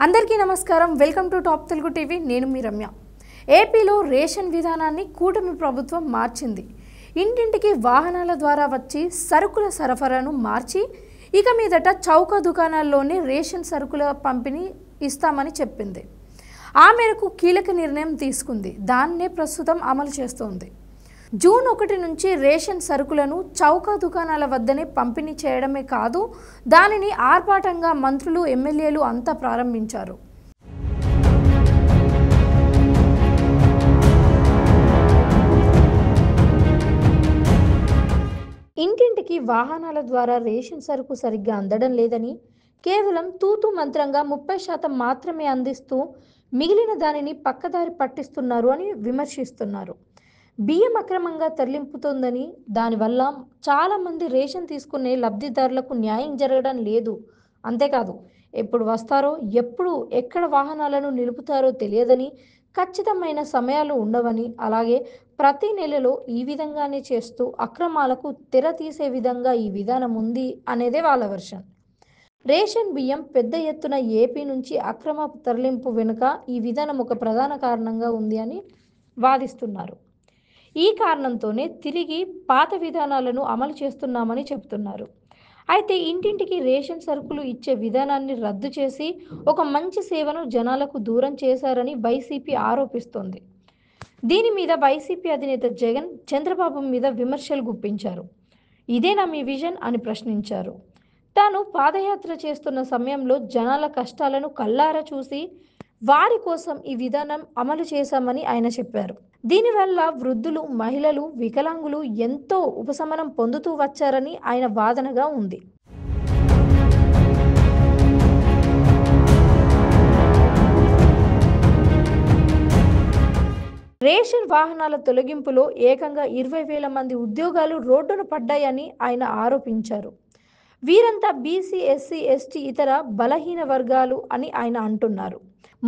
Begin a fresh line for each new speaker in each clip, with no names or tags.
అందరికీ నమస్కారం. Welcome to top Telugu TV. నేను మీ రమ్య. ఏపీలో రేషన్ విధానాన్ని కూటమి ప్రభుత్వం మార్చింది. ఇంటింటికి వాహనాల ద్వారా వచ్చి సరుకుల సరఫరాను మార్చి ఇక మీదట చౌక దుకాణాల్లోనే రేషన్ సరుకుల పంపిణీ ఇస్తామని చెప్పింది. ఆ మేరకు కీలక నిర్ణయం తీసుకుంది. దాన్నే ప్రస్తుతం అమలు చేస్తోంది. జూన్ 1 నుంచి రేషన్ సరుకులను చౌక దుకాణాల వద్దనే పంపిణీ చేయడమే కాదు, దానిని ఆర్భాటంగా మంత్రులు, ఎమ్మెల్యేలు అంతా ప్రారంభించారు. ఇంటింటికి వాహనాల ద్వారా రేషన్ సరుకు సరిగ్గా అందడం లేదని, కేవలం తూతు మంత్రంగా 30% మాత్రమే అందిస్తూ మిగిలిన దానిని పక్కదారి పట్టిస్తున్నారు అని విమర్శిస్తున్నారు. బియ్యం అక్రమంగా తరలింపుతోందని, దానివల్ల చాలామంది రేషన్ తీసుకునే లబ్ధిదారులకు న్యాయం జరగడం లేదు. అంతేకాదు, ఎప్పుడు వస్తారో, ఎప్పుడు ఎక్కడ వాహనాలను నిలుపుతారో తెలియదని, ఖచ్చితమైన సమయాలు ఉండవని, అలాగే ప్రతి నెలలో ఈ విధంగానే చేస్తూ అక్రమాలకు తెర తీసే విధంగా ఈ విధానం ఉంది అనేదే వాళ్ళ వర్షన్. రేషన్ బియ్యం పెద్ద ఎత్తున ఏపీ నుంచి అక్రమ తరలింపు వెనుక ఈ విధానం ఒక ప్రధాన కారణంగా ఉంది అని వాదిస్తున్నారు. ఈ కారణంతోనే తిరిగి పాత విధానాలను అమలు చేస్తున్నామని చెబుతున్నారు. అయితే ఇంటింటికి రేషన్ సరుకులు ఇచ్చే విధానాన్ని రద్దు చేసి ఒక మంచి సేవను జనాలకు దూరం చేశారని వైసీపీ ఆరోపిస్తోంది. దీని మీద వైసీపీ అధినేత జగన్ చంద్రబాబు మీద విమర్శలు గుప్పించారు. ఇదేనా మీ విజన్ అని ప్రశ్నించారు. తాను పాదయాత్ర చేస్తున్న సమయంలో జనాల కష్టాలను కళ్ళారా చూసి వారి కోసం ఈ విధానం అమలు చేశామని ఆయన చెప్పారు. దీనివల్ల వృద్ధులు, మహిళలు, వికలాంగులు ఎంతో ఉపశమనం పొందుతూ వచ్చారని ఆయన వాదనగా ఉంది. రేషన్ వాహనాల తొలగింపులో ఏకంగా 20,000 మంది ఉద్యోగాలు రోడ్డున పడ్డాయని ఆయన ఆరోపించారు. వీరంతా బీసీ, ఎస్సీ, ఎస్టీ, ఇతర బలహీన వర్గాలు అని ఆయన అంటున్నారు.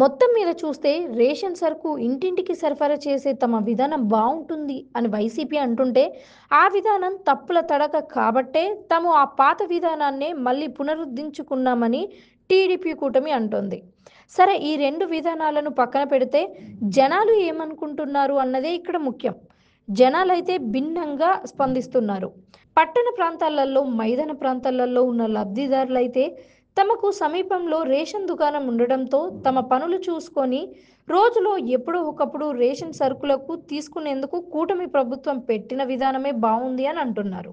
మొత్తం మీద చూస్తే రేషన్ సరుకు ఇంటింటికి సరఫరా చేసే తమ విధానం బాగుంటుంది అని వైసీపీ అంటుంటే, ఆ విధానం తప్పుల తడక కాబట్టే తాము ఆ పాత విధానాన్నే మళ్ళీ పునరుద్ధరించుకున్నామని టీడీపీ కూటమి అంటోంది. సరే, ఈ రెండు విధానాలను పక్కన పెడితే జనాలు ఏమనుకుంటున్నారు అన్నదే ఇక్కడ ముఖ్యం. జనాలైతే భిన్నంగా స్పందిస్తున్నారు. పట్టణ ప్రాంతాలలో, మైదాన ప్రాంతాలలో ఉన్న లబ్ధిదారులైతే తమకు సమీపంలో రేషన్ దుకాణం ఉండడంతో తమ పనులు చూసుకొని రోజులో ఎప్పుడో ఒకప్పుడు రేషన్ సరుకులకు తీసుకునేందుకు కూటమి ప్రభుత్వం పెట్టిన విధానమే బాగుంది అని అంటున్నారు.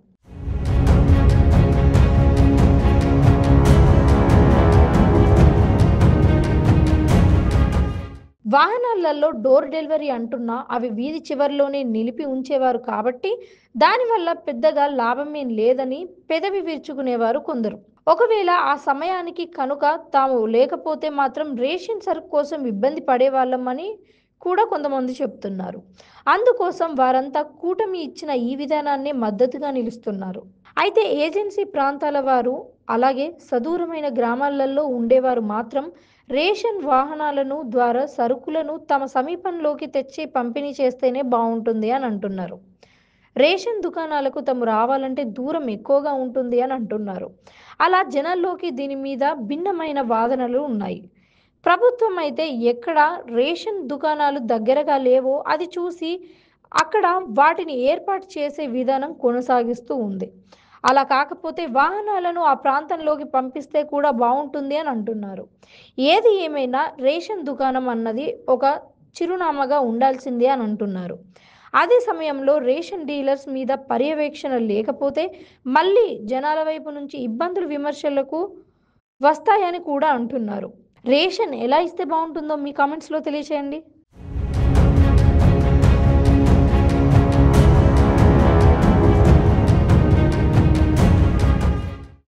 వాహనాలలో డోర్ డెలివరీ అంటున్నా అవి వీధి చివరిలోనే నిలిపి ఉంచేవారు కాబట్టి దానివల్ల పెద్దగా లాభమేం లేదని పెదవి విరుచుకునేవారు కొందరు. ఒకవేళ ఆ సమయానికి కనుక తాము లేకపోతే మాత్రం రేషన్ సరుకు కోసం ఇబ్బంది పడేవాళ్ళమని కూడా కొంతమంది చెప్తున్నారు. అందుకోసం వారంతా కూటమి ఇచ్చిన ఈ విధానాన్ని మద్దతుగా నిలుస్తున్నారు. అయితే ఏజెన్సీ ప్రాంతాల వారు, అలాగే సదూరమైన గ్రామాలలో ఉండేవారు మాత్రం రేషన్ వాహనాలను ద్వారా సరుకులను తమ సమీపంలోకి తెచ్చి పంపిణీ చేస్తేనే బాగుంటుంది అని అంటున్నారు. రేషన్ దుకాణాలకు తాము రావాలంటే దూరం ఎక్కువగా ఉంటుంది అని అంటున్నారు. అలా జనాల్లోకి దీని మీద భిన్నమైన వాదనలు ఉన్నాయి. ప్రభుత్వం అయితే ఎక్కడ రేషన్ దుకాణాలు దగ్గరగా లేవో అది చూసి అక్కడ వాటిని ఏర్పాటు చేసే విధానం కొనసాగిస్తూ ఉంది. అలా కాకపోతే వాహనాలను ఆ ప్రాంతంలోకి పంపిస్తే కూడా బాగుంటుంది అని అంటున్నారు. ఏది ఏమైనా రేషన్ దుకాణం అన్నది ఒక చిరునామాగా ఉండాల్సిందే అని అంటున్నారు. అదే సమయంలో రేషన్ డీలర్స్ మీద పర్యవేక్షణ లేకపోతే మళ్ళీ జనాల వైపు నుంచి ఇబ్బందులు, విమర్శలకు వస్తాయని కూడా అంటున్నారు. రేషన్ ఎలా ఇస్తే బాగుంటుందో మీ కామెంట్స్లో తెలియచేయండి.